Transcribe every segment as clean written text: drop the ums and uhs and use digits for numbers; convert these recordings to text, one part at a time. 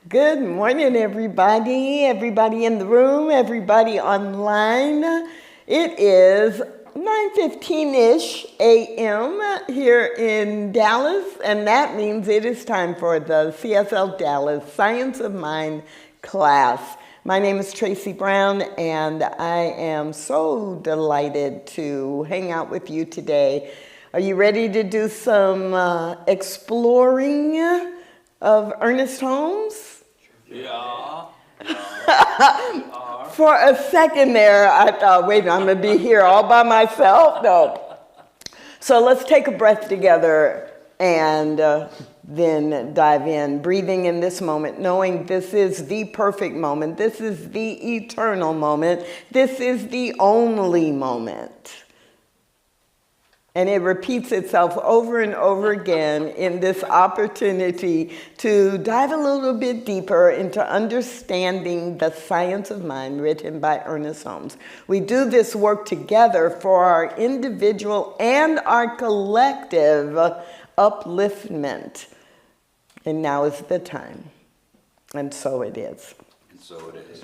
Good morning, everybody. Everybody in the room, everybody online. It is 9:15-ish a.m. here in Dallas, and that means it is time for the CSLDallas Science of Mind class. My name is Tracy Brown, and I am so delighted to hang out with you today. Are you ready to do some exploring of Ernest Holmes? Yeah. For a second there, I thought, wait, I'm going to be here all by myself? No. So let's take a breath together and then dive in, breathing in this moment, knowing this is the perfect moment. This is the eternal moment. This is the only moment. And it repeats itself over and over again in this opportunity to dive a little bit deeper into understanding the science of mind written by Ernest Holmes. We do this work together for our individual and our collective upliftment. And now is the time. And so it is. And so it is.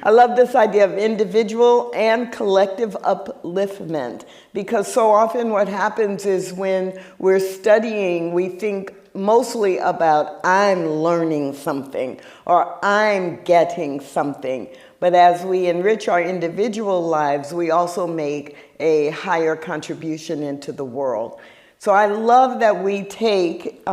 I love this idea of individual and collective upliftment, because so often what happens is when we're studying, we think mostly about I'm learning something or I'm getting something. But as we enrich our individual lives, we also make a higher contribution into the world. So I love that we take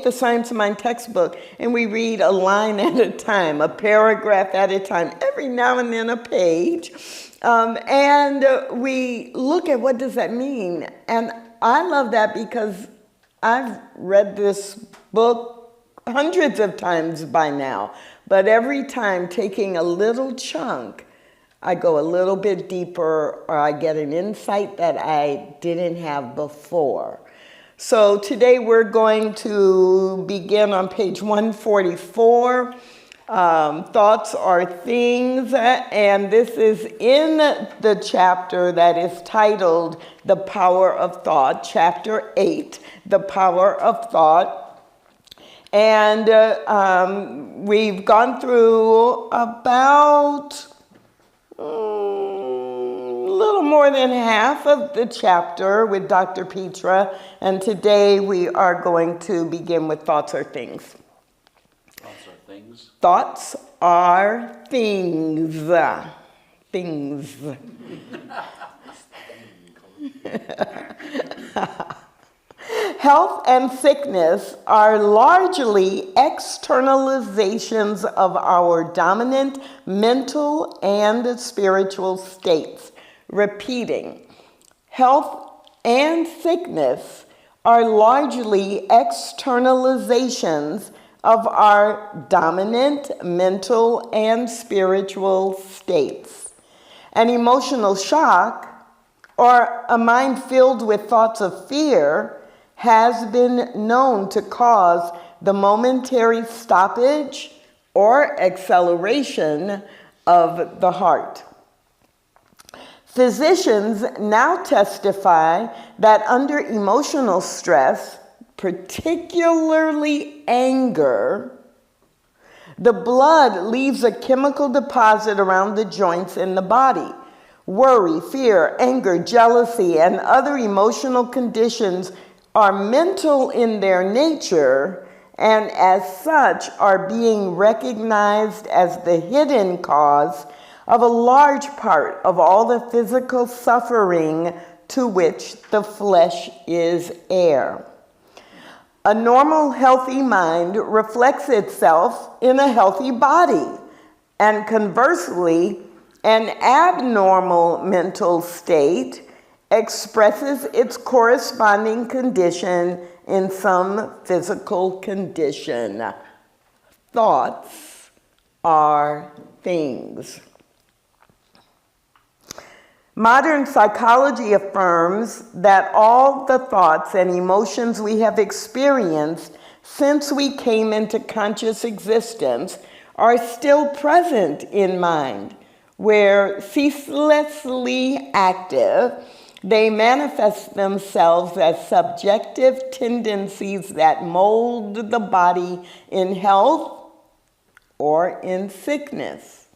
the Science of Mind textbook and we read a line at a time, a paragraph at a time, every now and then a page. And we look at what does that mean. And I love that because I've read this book hundreds of times by now. But every time taking a little chunk, I go a little bit deeper or I get an insight that I didn't have before. So today we're going to begin on page 144, Thoughts Are Things, and this is in the chapter that is titled The Power of Thought, chapter 8, The Power of Thought. And we've gone through about a little more than half of the chapter with Dr. Petra, and today we are going to begin with Thoughts Are Things. Thoughts are things. Thoughts are things. Things. Health and sickness are largely externalizations of our dominant mental and spiritual states. Repeating, health and sickness are largely externalizations of our dominant mental and spiritual states. An emotional shock or a mind filled with thoughts of fear has been known to cause the momentary stoppage or acceleration of the heart. Physicians now testify that under emotional stress, particularly anger, the blood leaves a chemical deposit around the joints in the body. Worry, fear, anger, jealousy, and other emotional conditions are mental in their nature and as such are being recognized as the hidden cause of a large part of all the physical suffering to which the flesh is heir. A normal, healthy mind reflects itself in a healthy body, and conversely, an abnormal mental state expresses its corresponding condition in some physical condition. Thoughts are things. Modern psychology affirms that all the thoughts and emotions we have experienced since we came into conscious existence are still present in mind, where ceaselessly active, They manifest themselves as subjective tendencies that mold the body in health or in sickness,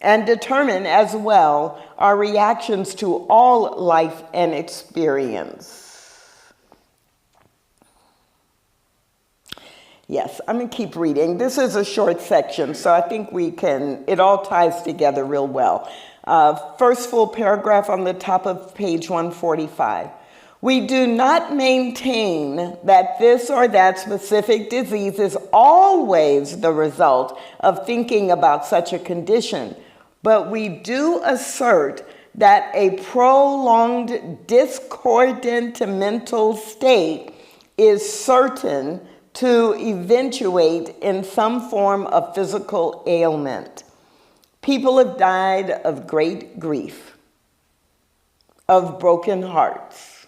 and determine as well our reactions to all life and experience. Yes, I'm going to keep reading. This is a short section, so I think it all ties together real well. First full paragraph on the top of page 145. We do not maintain that this or that specific disease is always the result of thinking about such a condition, but we do assert that a prolonged discordant mental state is certain to eventuate in some form of physical ailment. People have died of great grief, of broken hearts,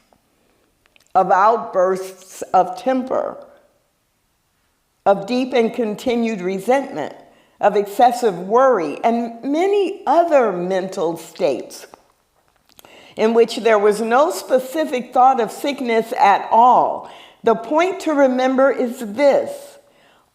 of outbursts of temper, of deep and continued resentment, of excessive worry, and many other mental states in which there was no specific thought of sickness at all. The point to remember is this: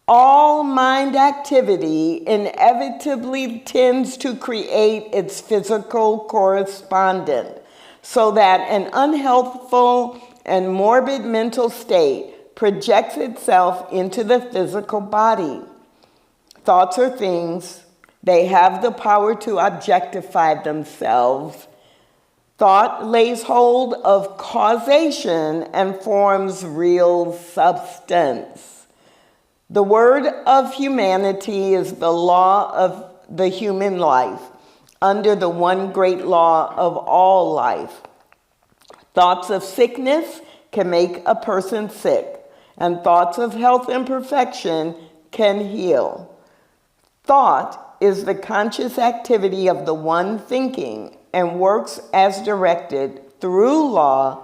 all mind activity inevitably tends to create its physical correspondent, so that an unhealthful and morbid mental state projects itself into the physical body. Thoughts are things. They have the power to objectify themselves. Thought lays hold of causation and forms real substance. The word of humanity is the law of the human life, under the one great law of all life. Thoughts of sickness can make a person sick, and thoughts of health and perfection can heal. Thought is the conscious activity of the one thinking and works as directed through law,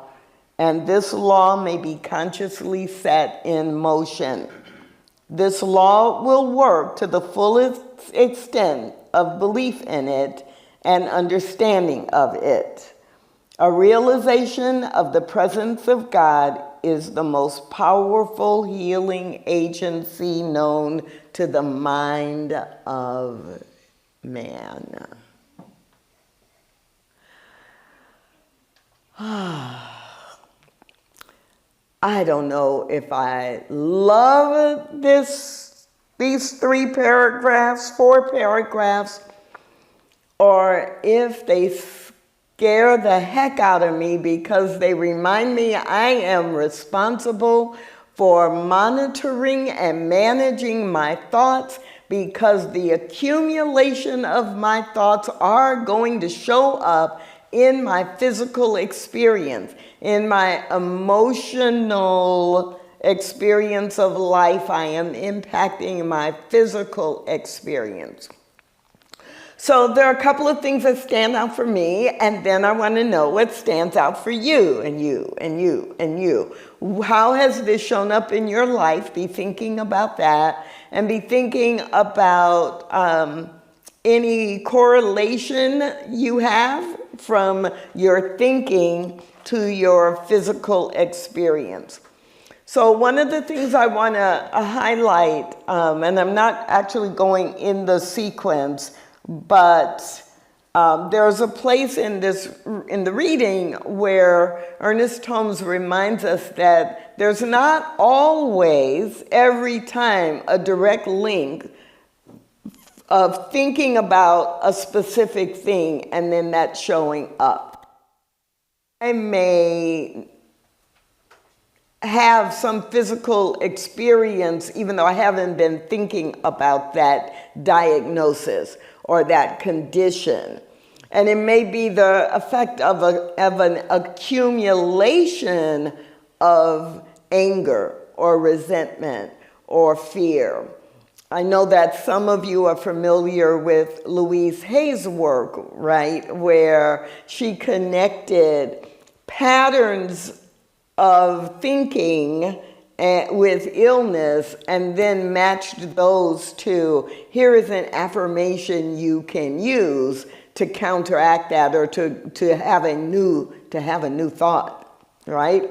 and this law may be consciously set in motion. This law will work to the fullest extent of belief in it and understanding of it. A realization of the presence of God is the most powerful healing agency known to the mind of man. I don't know if I love these 3 paragraphs, 4 paragraphs, or if they scare the heck out of me, because they remind me I am responsible for monitoring and managing my thoughts, because the accumulation of my thoughts are going to show up in my physical experience, in my emotional experience of life. I am impacting my physical experience. So there are a couple of things that stand out for me, and then I want to know what stands out for you and you and you and you. How has this shown up in your life? Be thinking about that, and be thinking about any correlation you have from your thinking to your physical experience. So one of the things I want to highlight, and I'm not actually going in the sequence, but there's a place in the reading where Ernest Holmes reminds us that there's not always, every time, a direct link of thinking about a specific thing and then that showing up. I may have some physical experience even though I haven't been thinking about that diagnosis or that condition. And it may be the effect of an accumulation of anger or resentment or fear. I know that some of you are familiar with Louise Hay's work, right, where she connected patterns of thinking with illness and then matched those to, here is an affirmation you can use to counteract that, or to have a new thought, right?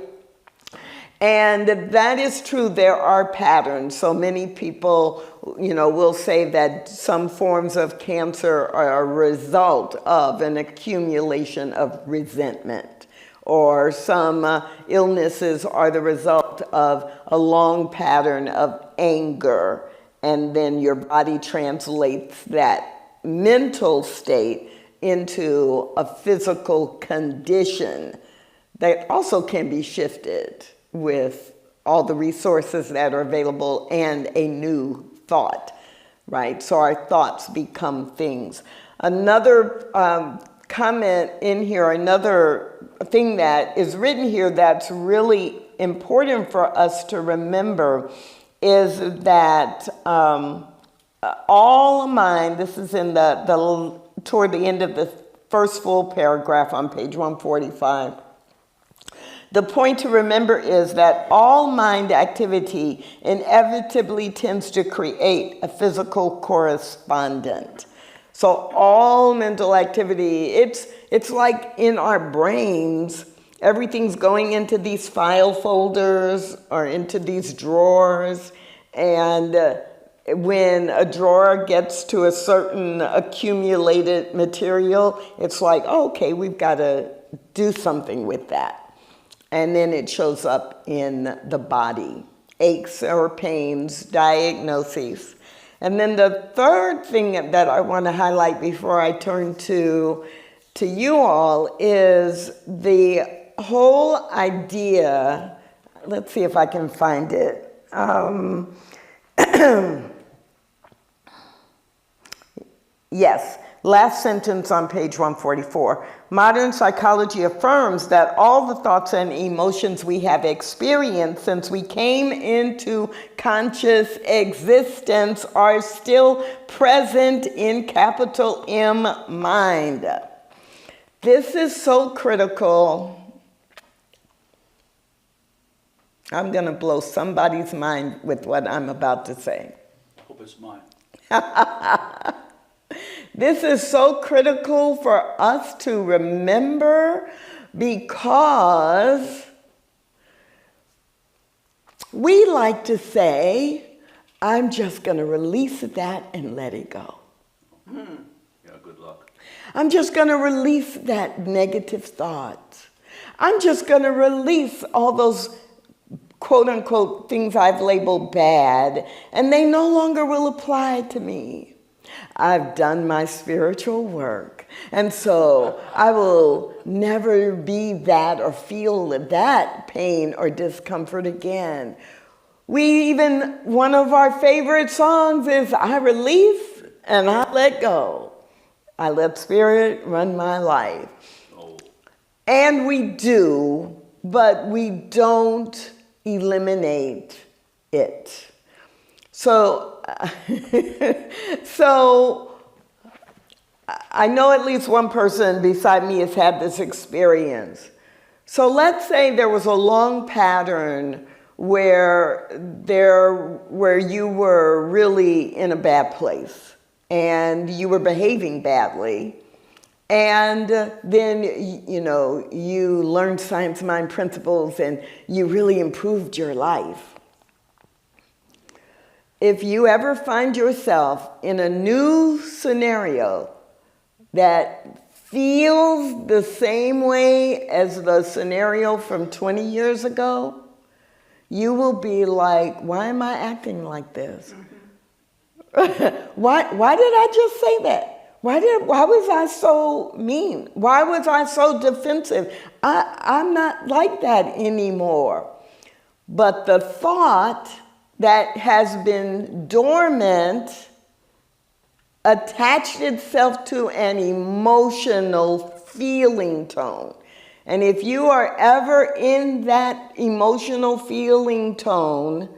And that is true. There are patterns. So many people, will say that some forms of cancer are a result of an accumulation of resentment, or some illnesses are the result of a long pattern of anger, and then your body translates that mental state into a physical condition that also can be shifted with all the resources that are available and a new thought, right? So our thoughts become things. Another comment in here, another thing that is written here that's really important for us to remember is that all mind, this is in toward the end of the first full paragraph on page 145. The point to remember is that all mind activity inevitably tends to create a physical correspondent. So all mental activity, it's like in our brains, everything's going into these file folders or into these drawers, and when a drawer gets to a certain accumulated material, it's like, oh, okay, we've got to do something with that. And then it shows up in the body, aches or pains, diagnoses. And then the third thing that I want to highlight before I turn to you all is the whole idea. Let's see if I can find it. Yes, last sentence on page 144. Modern psychology affirms that all the thoughts and emotions we have experienced since we came into conscious existence are still present in capital M mind. This is so critical. I'm going to blow somebody's mind with what I'm about to say. I hope it's mine. This is so critical for us to remember, because we like to say, I'm just going to release that and let it go. Yeah, good luck. I'm just going to release that negative thought. I'm just going to release all those quote unquote things I've labeled bad, and they no longer will apply to me. I've done my spiritual work, and so I will never be that or feel that pain or discomfort again. One of our favorite songs is I release and I let go. I let spirit run my life. Oh. And we do, but we don't eliminate it. So I know at least one person beside me has had this experience. So let's say there was a long pattern where you were really in a bad place and you were behaving badly. And then, you learned science mind principles and you really improved your life. If you ever find yourself in a new scenario that feels the same way as the scenario from 20 years ago, you will be like, why am I acting like this? Why did I just say that? Why was I so mean? Why was I so defensive? I'm not like that anymore. But the thought that has been dormant attached itself to an emotional feeling tone. And if you are ever in that emotional feeling tone,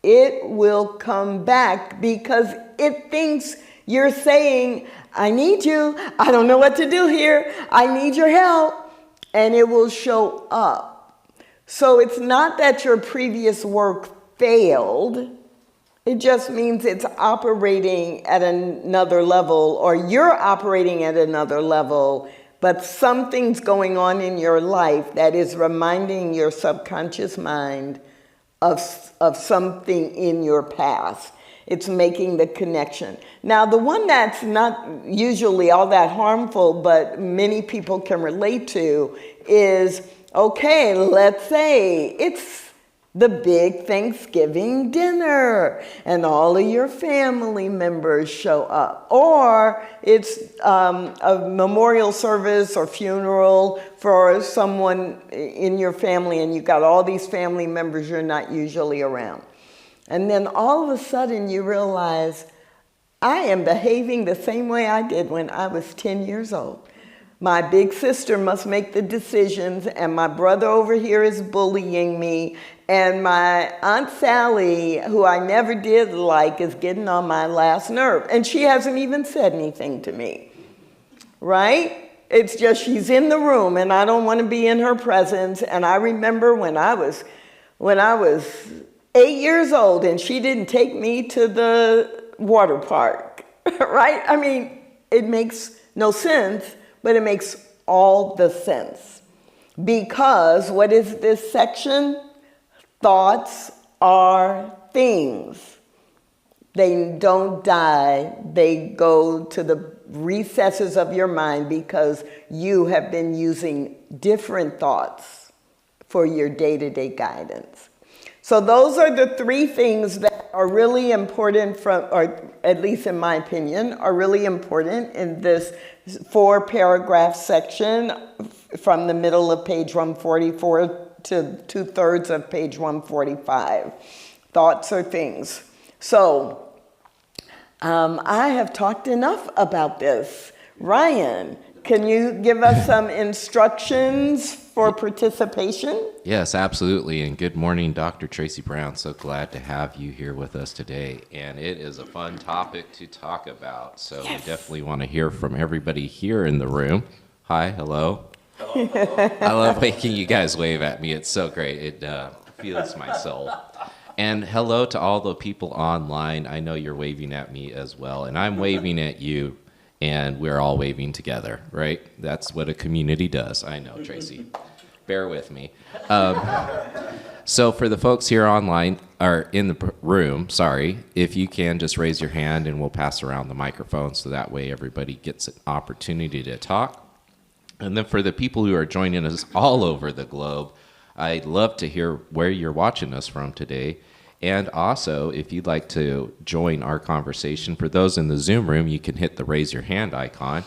it will come back because it thinks you're saying, I need you. I don't know what to do here. I need your help. And it will show up. So it's not that your previous work failed. It just means it's operating at another level, or you're operating at another level, but something's going on in your life that is reminding your subconscious mind of something in your past. It's making the connection. Now, the one that's not usually all that harmful, but many people can relate to is, okay, let's say it's the big Thanksgiving dinner and all of your family members show up. Or it's a memorial service or funeral for someone in your family and you've got all these family members you're not usually around. And then all of a sudden you realize, I am behaving the same way I did when I was 10 years old. My big sister must make the decisions, and my brother over here is bullying me, and my Aunt Sally, who I never did like, is getting on my last nerve. And she hasn't even said anything to me, right? It's just she's in the room, and I don't want to be in her presence. And I remember when I was 8 years old, and she didn't take me to the water park, right? I mean, it makes no sense. But it makes all the sense. Because what is this section? Thoughts are things. They don't die. They go to the recesses of your mind because you have been using different thoughts for your day-to-day guidance. So those are the three things that are really important or at least in my opinion, are really important in this 4-paragraph section from the middle of page 144 to 2/3 of page 145. Thoughts are things. So I have talked enough about this. Ryan, can you give us some instructions for participation? Yes, absolutely. And good morning, Dr. Tracy Brown. So glad to have you here with us today. And it is a fun topic to talk about. So we definitely want to hear from everybody here in the room. Hi, hello. I love making you guys wave at me. It's so great. It feels my soul. And hello to all the people online. I know you're waving at me as well. And I'm waving at you. And we're all waving together, right? That's what a community does. I know, Tracy. Bear with me. So for the folks here online, or in the room, sorry, if you can just raise your hand and we'll pass around the microphone so that way everybody gets an opportunity to talk. And then for the people who are joining us all over the globe, I'd love to hear where you're watching us from today. And also, if you'd like to join our conversation, for those in the Zoom room, you can hit the raise your hand icon.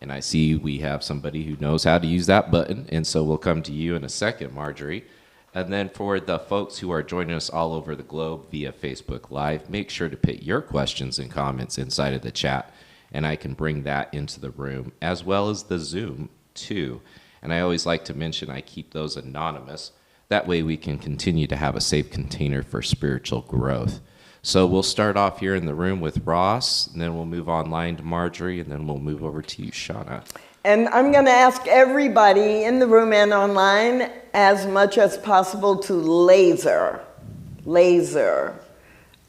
And I see we have somebody who knows how to use that button. And so we'll come to you in a second, Marjorie. And then for the folks who are joining us all over the globe via Facebook Live, make sure to put your questions and comments inside of the chat. And I can bring that into the room, as well as the Zoom, too. And I always like to mention I keep those anonymous. That way we can continue to have a safe container for spiritual growth. So we'll start off here in the room with Ross, and then we'll move online to Marjorie, and then we'll move over to you, Shauna. And I'm going to ask everybody in the room and online as much as possible to laser.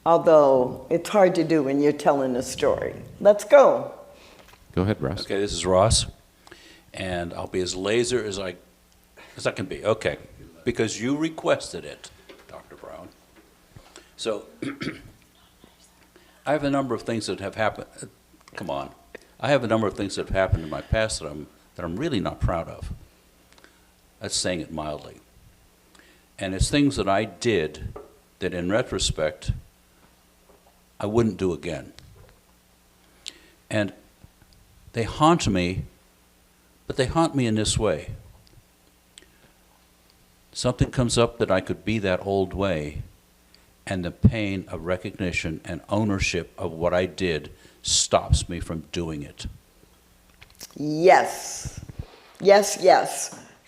Although it's hard to do when you're telling a story. Let's go. Go ahead, Ross. Okay, this is Ross, and I'll be as laser as I can be. Okay. Because you requested it, Dr. Brown. So, I have a number of things that have happened. Come on. I have a number of things that have happened in my past that I'm really not proud of. That's saying it mildly. And it's things that I did that in retrospect, I wouldn't do again. And they haunt me, but they haunt me in this way. Something comes up that I could be that old way, and the pain of recognition and ownership of what I did stops me from doing it. Yes.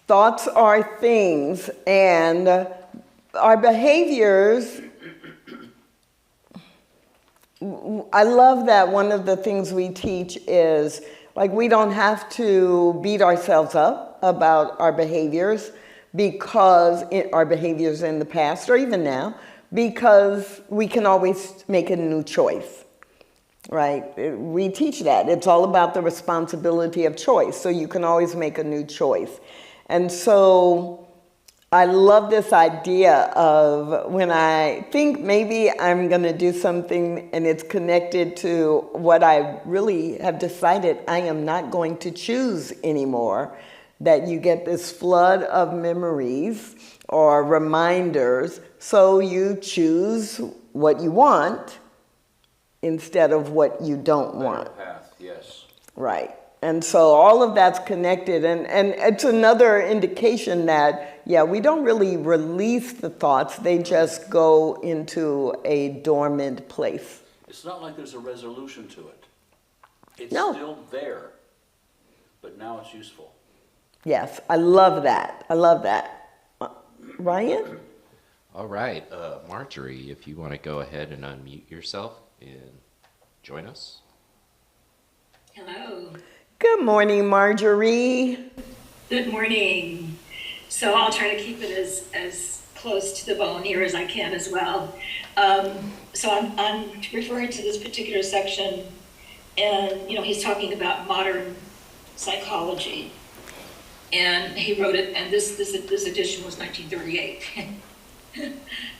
Thoughts are things, and our behaviors. I love that one of the things we teach is, like, we don't have to beat ourselves up about our behaviors, because our behaviors in the past or even now, because we can always make a new choice, right? We teach that. It's all about the responsibility of choice. So you can always make a new choice. And so I love this idea of when I think maybe I'm going to do something and it's connected to what I really have decided I am not going to choose anymore, that you get this flood of memories or reminders, so you choose what you want instead of what you don't want. Path, yes. Right. And so all of that's connected, and it's another indication that, yeah, we don't really release the thoughts, they just go into a dormant place. It's not like there's a resolution to it. It's No. still there, but now it's useful. Yes, I love that. I love that. Ryan? All right, Marjorie, if you want to go ahead and unmute yourself and join us. Hello. Good morning, Marjorie. Good morning. So I'll try to keep it as close to the bone here as I can as well. So I'm referring to this particular section, and he's talking about modern psychology, and he wrote it. And this edition was 1938.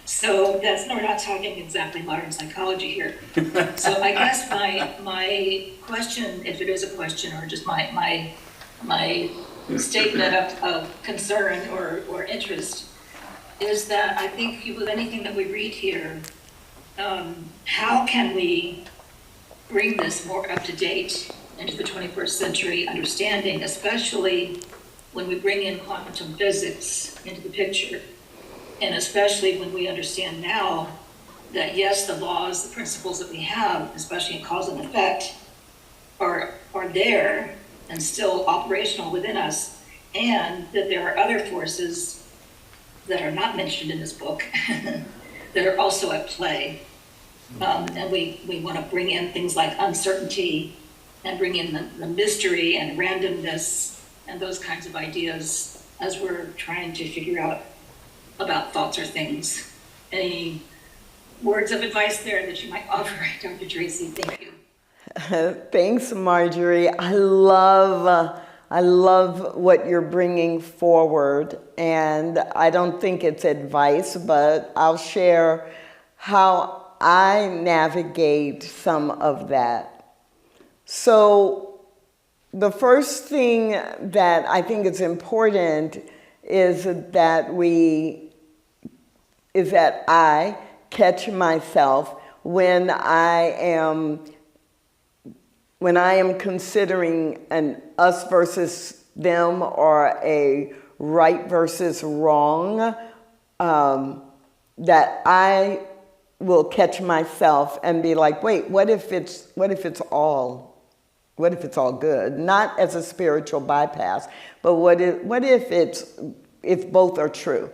So we're not talking exactly modern psychology here. So I guess my question, if it is a question or just my statement of concern or interest, is that I think with anything that we read here, how can we bring this more up to date into the 21st century understanding, especially when we bring in quantum physics into the picture? And especially when we understand now that, yes, the laws, the principles that we have, especially in cause and effect, are there and still operational within us, and that there are other forces that are not mentioned in this book that are also at play. And we want to bring in things like uncertainty and bring in the mystery and randomness and those kinds of ideas as we're trying to figure out about thoughts or things. Any words of advice there that you might offer, Dr. Tracy? Thank you. Thanks, Marjorie. I love what you're bringing forward, and I don't think it's advice, but I'll share how I navigate some of that. So the first thing that I think is important is that I catch myself when I am considering an us versus them or a right versus wrong, that I will catch myself and be like, wait, what if it's all good? Not as a spiritual bypass, but what if both are true?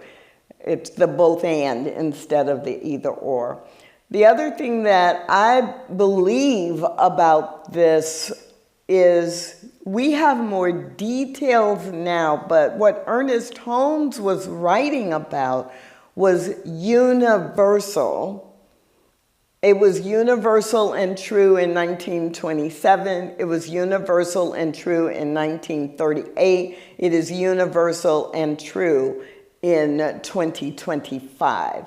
It's the both and instead of the either or. The other thing that I believe about this is we have more details now, but what Ernest Holmes was writing about was universal. It was universal and true in 1927. It was universal and true in 1938. It is universal and true in 2025.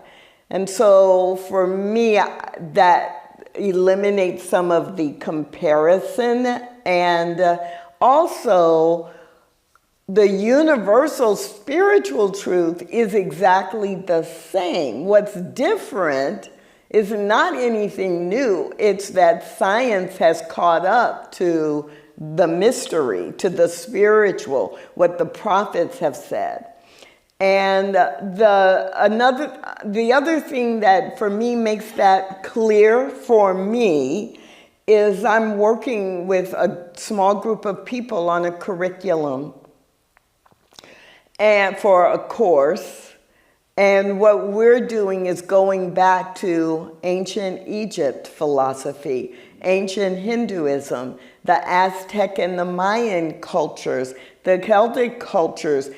And so for me, that eliminates some of the comparison, and also the universal spiritual truth is exactly the same. What's different is not anything new. It's that science has caught up to the mystery, to the spiritual, what the prophets have said. And the other thing that for me makes that clear for me is I'm working with a small group of people on a curriculum and for a course. And what we're doing is going back to ancient Egypt philosophy, ancient Hinduism, the Aztec and the Mayan cultures, the Celtic cultures,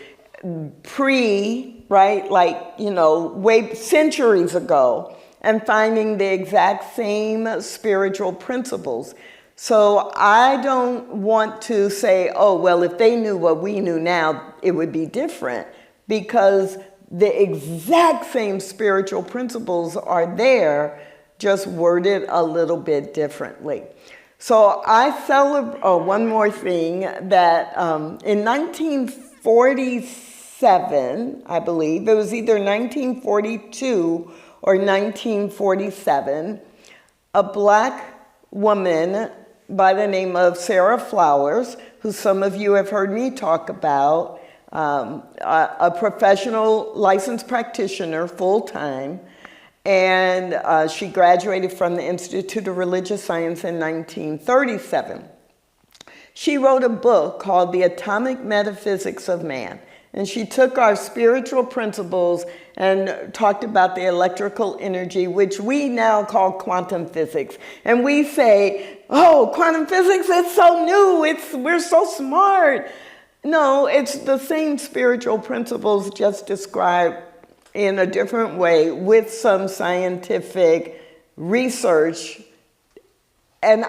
pre right? Like, way centuries ago, and finding the exact same spiritual principles. So I don't want to say, oh, well, if they knew what we knew now, it would be different, because the exact same spiritual principles are there, just worded a little bit differently. So I celebrate, one more thing, that in 1947, I believe, it was either 1942 or 1947, a black woman by the name of Sarah Flowers, who some of you have heard me talk about, a professional licensed practitioner full-time, and she graduated from the Institute of Religious Science in 1937. She wrote a book called The Atomic Metaphysics of Man, and she took our spiritual principles and talked about the electrical energy, which we now call quantum physics. And we say, oh, quantum physics, it's so new, we're so smart. No, it's the same spiritual principles, just described in a different way with some scientific research. And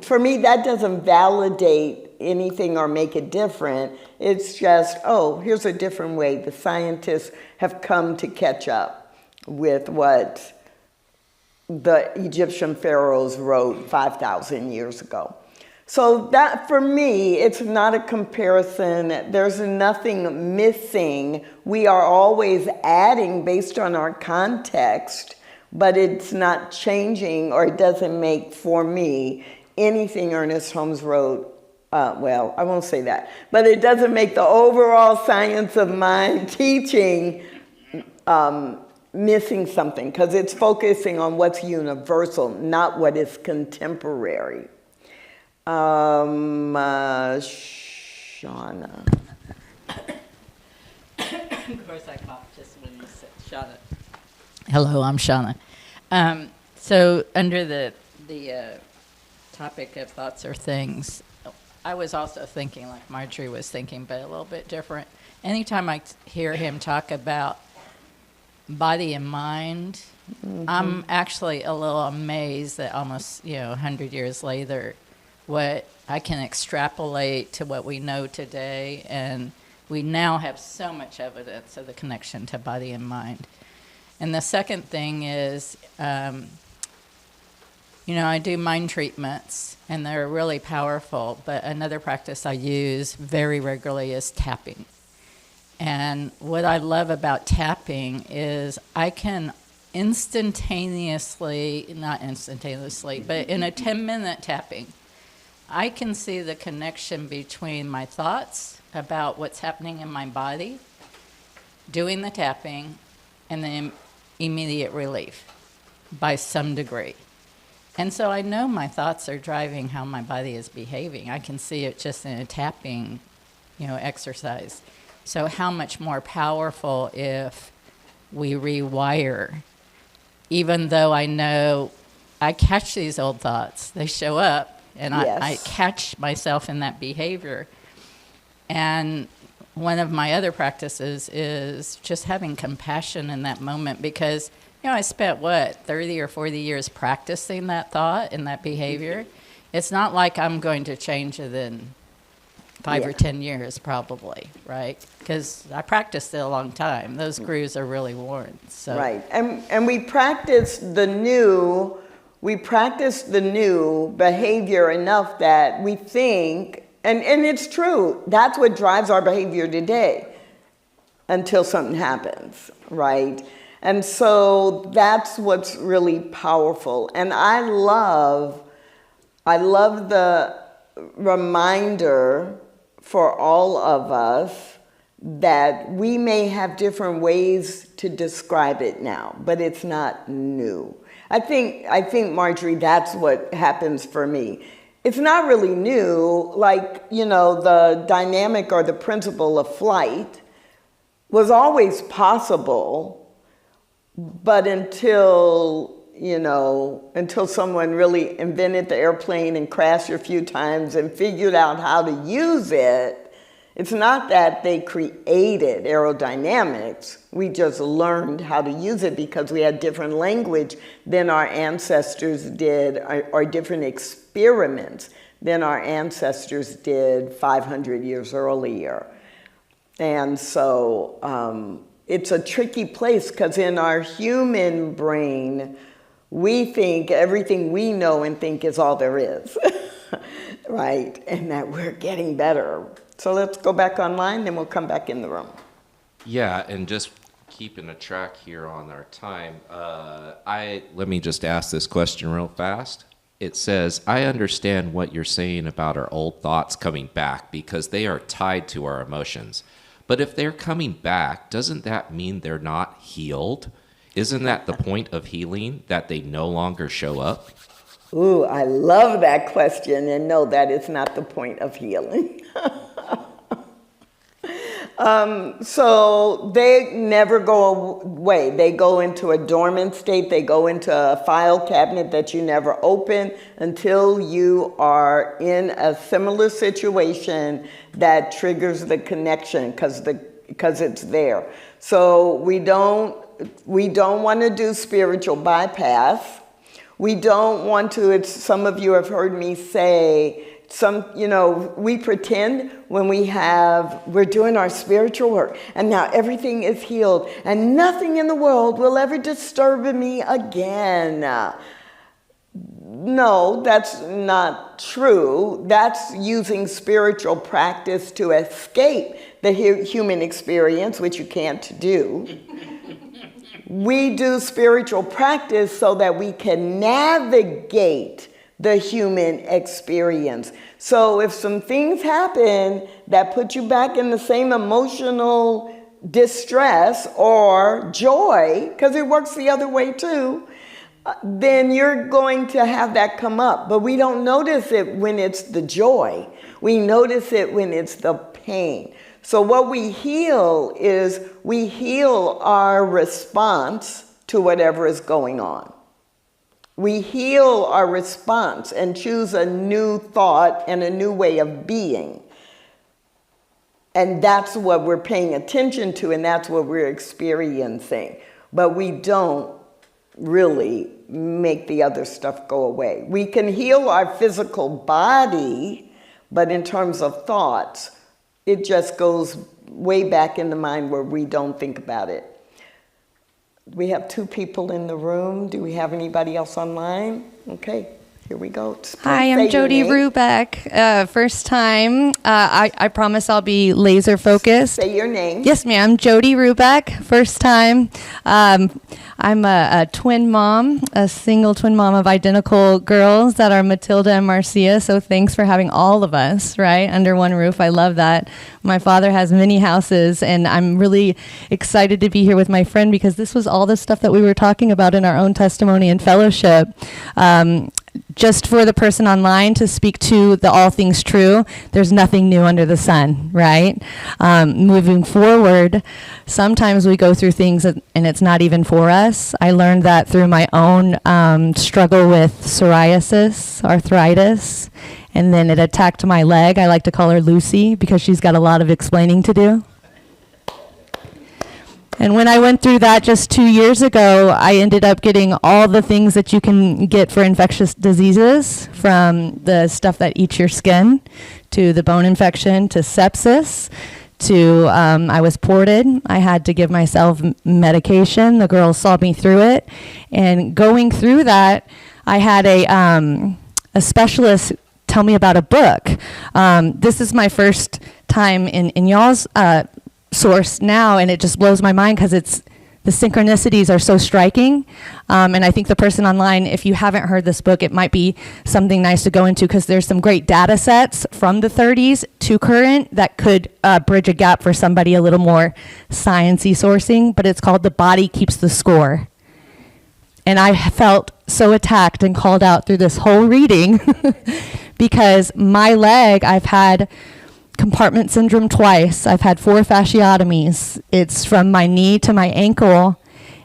for me, that doesn't validate anything or make it different. It's just, oh, here's a different way. The scientists have come to catch up with what the Egyptian pharaohs wrote 5,000 years ago. So that, for me, it's not a comparison. There's nothing missing. We are always adding based on our context, but it's not changing, or it doesn't make, for me, anything Ernest Holmes wrote, well, I won't say that, but it doesn't make the overall science of mind teaching missing something, because it's focusing on what's universal, not what is contemporary. Shauna. Of course, I coughed just when you said Shauna. Hello, I'm Shauna. So under the topic of thoughts or things, I was also thinking like Marjorie was thinking, but a little bit different. Anytime I hear him talk about body and mind, I'm actually a little amazed that almost 100 years later, what I can extrapolate to what we know today, and we now have so much evidence of the connection to body and mind. And the second thing is, I do mind treatments, and they're really powerful, but another practice I use very regularly is tapping. And what I love about tapping is I can not instantaneously, but in a 10-minute tapping, I can see the connection between my thoughts about what's happening in my body, doing the tapping, and the immediate relief by some degree. And so I know my thoughts are driving how my body is behaving. I can see it just in a tapping, exercise. So how much more powerful if we rewire, even though I know I catch these old thoughts, they show up, and Yes. I catch myself in that behavior. And one of my other practices is just having compassion in that moment, because, I spent, 30 or 40 years practicing that thought and that behavior. It's not like I'm going to change it in 5 or 10 years, probably, right? Because I practiced it a long time. Those grooves are really worn. So. Right, and we practice the new behavior enough that we think, and it's true, that's what drives our behavior today until something happens, right? And so that's what's really powerful. And I love the reminder for all of us that we may have different ways to describe it now, but it's not new. I think, Marjorie, that's what happens for me. It's not really new, like, the dynamic or the principle of flight was always possible, but until someone really invented the airplane and crashed a few times and figured out how to use it, It's not that they created aerodynamics. We just learned how to use it because we had different language than our ancestors did, or different experiments than our ancestors did 500 years earlier. And so it's a tricky place because in our human brain, we think everything we know and think is all there is, right? And that we're getting better. So let's go back online, then we'll come back in the room. Yeah, and just keeping a track here on our time, let me just ask this question real fast. It says, I understand what you're saying about our old thoughts coming back because they are tied to our emotions. But if they're coming back, doesn't that mean they're not healed? Isn't that the point of healing, that they no longer show up? Ooh, I love that question, and no, that is not the point of healing. So they never go away. They go into a dormant state. They go into a file cabinet that you never open until you are in a similar situation that triggers the connection because it's there. So we don't want to do spiritual bypass. We don't want to, some of you have heard me say, we pretend when we're doing our spiritual work and now everything is healed and nothing in the world will ever disturb me again. No, that's not true. That's using spiritual practice to escape the human experience, which you can't do. We do spiritual practice so that we can navigate the human experience. So if some things happen that put you back in the same emotional distress or joy, because it works the other way too, then you're going to have that come up. But we don't notice it when it's the joy. We notice it when it's the pain. So what we heal is we heal our response to whatever is going on. We heal our response and choose a new thought and a new way of being. And that's what we're paying attention to, and that's what we're experiencing. But we don't really make the other stuff go away. We can heal our physical body, but in terms of thoughts, it just goes way back in the mind where we don't think about it. We have 2 people in the room. Do we have anybody else online? Okay, here we go. Hi, I'm Jody Rubeck. First time. I promise I'll be laser focused. Say your name. Yes, ma'am. Jody Rubeck. First time. I'm a twin mom, a single twin mom of identical girls that are Matilda and Marcia. So thanks for having all of us, right, under one roof. I love that. My father has many houses, and I'm really excited to be here with my friend because this was all the stuff that we were talking about in our own testimony and fellowship. Just for the person online to speak to the all things true, there's nothing new under the sun, right? Moving forward, sometimes we go through things and it's not even for us. I learned that through my own struggle with psoriasis, arthritis, and then it attacked my leg. I like to call her Lucy because she's got a lot of explaining to do. And when I went through that just 2 years ago, I ended up getting all the things that you can get for infectious diseases, from the stuff that eats your skin, to the bone infection, to sepsis, to I was ported. I had to give myself medication. The girls saw me through it. And going through that, I had a specialist tell me about a book. This is my first time in y'all's source now, and it just blows my mind because the synchronicities are so striking. And I think the person online, if you haven't heard this book, it might be something nice to go into because there's some great data sets from the 30s to current that could bridge a gap for somebody a little more science-y sourcing, but it's called The Body Keeps the Score. And I felt so attacked and called out through this whole reading because my leg, I've had compartment syndrome twice. I've had 4 fasciotomies. It's from my knee to my ankle,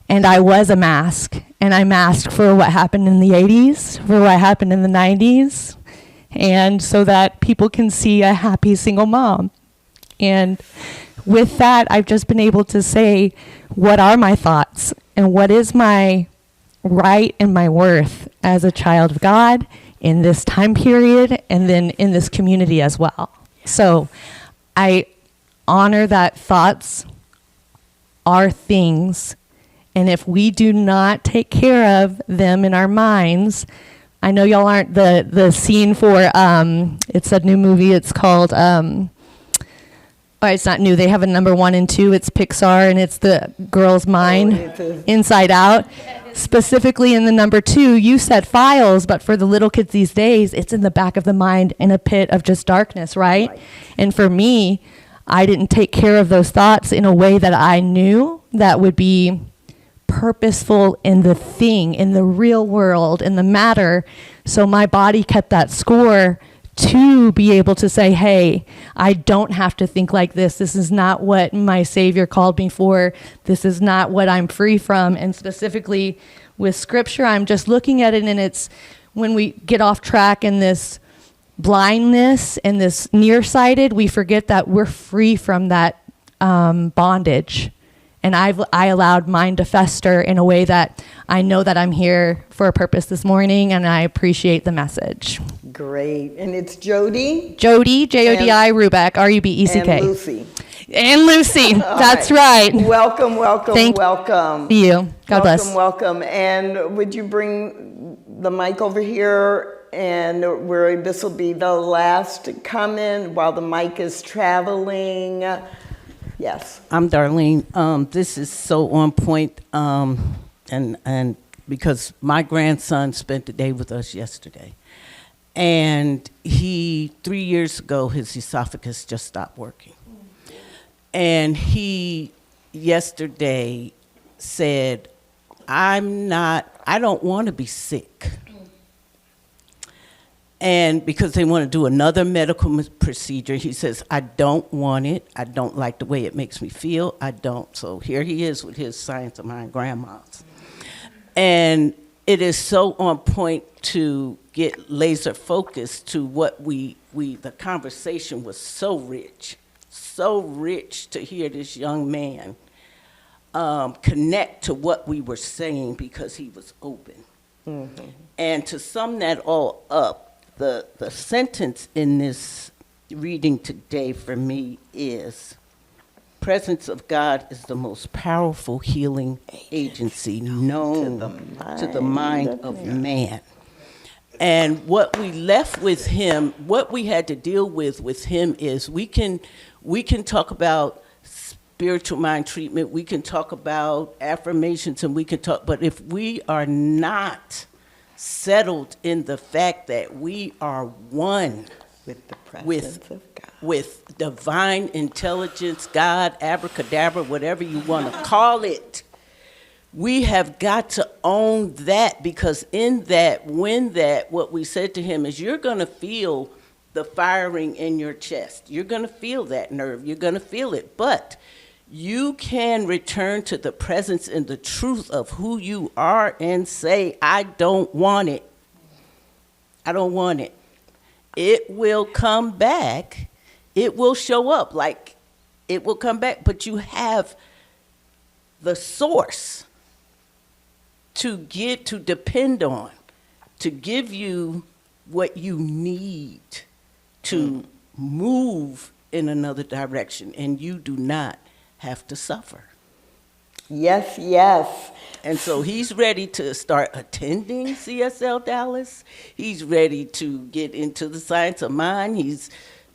and I was a mask. And I masked for what happened in the 80s, for what happened in the 90s, and so that people can see a happy single mom. And with that, I've just been able to say, what are my thoughts and what is my right and my worth as a child of God in this time period and then in this community as well. So I honor that thoughts are things, and if we do not take care of them in our minds, I know y'all aren't the scene for, it's a new movie, it's called, it's not new, they have a number 1 and 2, it's Pixar, and it's the girl's mind, Inside Out. Specifically in the number 2, you said files, but for the little kids these days, it's in the back of the mind in a pit of just darkness, right? And for me, I didn't take care of those thoughts in a way that I knew that would be purposeful in the thing, in the real world, in the matter. So my body kept that score to be able to say, hey, I don't have to think like this. This is not what my Savior called me for. This is not what I'm free from. And specifically with Scripture, I'm just looking at it, and it's when we get off track in this blindness and this nearsighted, we forget that we're free from that bondage. And I allowed mine to fester in a way that I know that I'm here for a purpose this morning, and I appreciate the message. Great. And it's Jody? Jody, J-O-D-I, Rubeck, R-U-B-E-C-K. And Lucy. And Lucy. That's right. Welcome, welcome, Thank welcome. you. God bless. Welcome. And would you bring the mic over here? And this will be the last comment while the mic is traveling. Yes. I'm Darlene. This is so on point, and because my grandson spent the day with us yesterday, and 3 years ago, his esophagus just stopped working, and he yesterday said, I don't want to be sick. And because they want to do another medical procedure, he says, I don't want it. I don't like the way it makes me feel. I don't. So here he is with his science of mind grandmas. And it is so on point to get laser focused to what the conversation was so rich to hear this young man connect to what we were saying because he was open. Mm-hmm. And to sum that all up, the sentence in this reading today for me is, presence of God is the most powerful healing agency known to the mind of man. And what we left with him, what we had to deal with him is we can talk about spiritual mind treatment, we can talk about affirmations, and we can talk, but if we are not settled in the fact that we are one with the presence of God, with divine intelligence, God, abracadabra, whatever you want to call it, we have got to own that, because what we said to him is, you're going to feel the firing in your chest. You're going to feel that nerve. You're going to feel it. But you can return to the presence and the truth of who you are and say, I don't want it. I don't want it. It will come back. It will show up, like it will come back, but you have the source to depend on, to give you what you need to move in another direction, and you do not have to suffer. Yes, yes. And so he's ready to start attending CSLDallas. He's ready to get into the science of mind.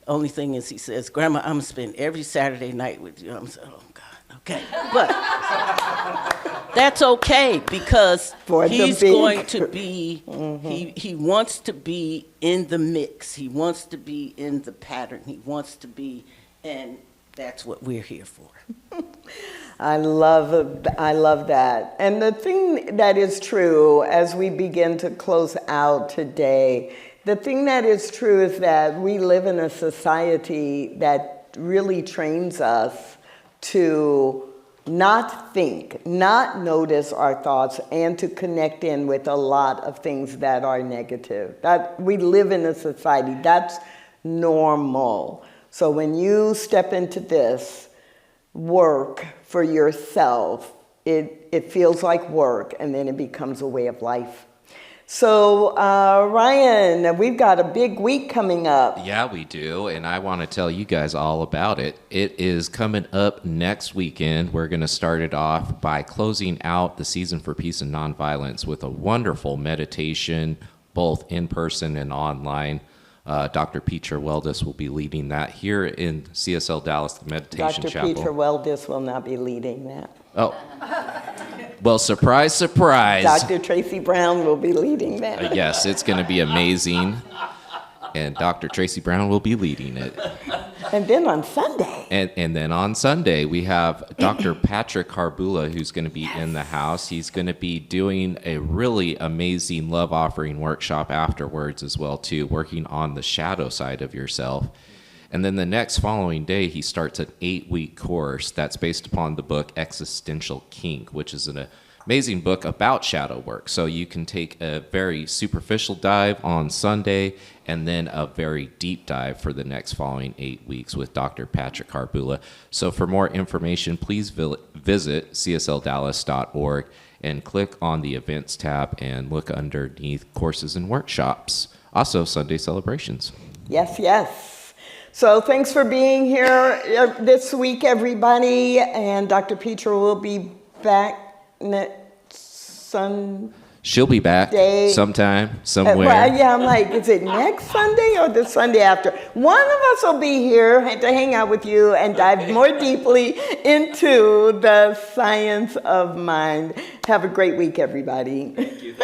Only thing is, he says, Grandma, I'm going to spend every Saturday night with you. I'm saying, oh, God, okay. But that's okay, because he's going to be, he wants to be in the mix. He wants to be in the pattern. He wants to be, and that's what we're here for. I love that. And the thing that is true as we begin to close out today, the thing that is true is that we live in a society that really trains us to not think, not notice our thoughts, and to connect in with a lot of things that are negative. That we live in a society that's normal. So when you step into this work for yourself, it feels like work, and then it becomes a way of life. So, Ryan, we've got a big week coming up. Yeah, we do, and I want to tell you guys all about it. It is coming up next weekend. We're going to start it off by closing out the Season for Peace and Nonviolence with a wonderful meditation, both in person and online. Dr. Peter Weldis will be leading that here in CSL Dallas, the Meditation Dr. Chapel. Peter Weldis will not be leading that. Oh, well, surprise, surprise. Dr. Tracy Brown will be leading that. Yes, it's going to be amazing. And Dr. Tracy Brown will be leading it. And then on Sunday. And then on Sunday, we have Dr. Patrick Harbula, who's going to be in the house. He's going to be doing a really amazing love offering workshop afterwards as well, too, working on the shadow side of yourself. And then the next following day, he starts an 8-week course that's based upon the book Existential Kink, which is an amazing book about shadow work. So you can take a very superficial dive on Sunday and then a very deep dive for the next following 8 weeks with Dr. Patrick Harbula. So for more information, please visit CSLDallas.org and click on the events tab and look underneath courses and workshops. Also, Sunday celebrations. Yes, yes. So thanks for being here this week, everybody. And Dr. Peter will be back next Sunday. She'll be back sometime, somewhere. Yeah, I'm like, is it next Sunday or the Sunday after? One of us will be here to hang out with you and dive more deeply into the science of mind. Have a great week, everybody. Thank you.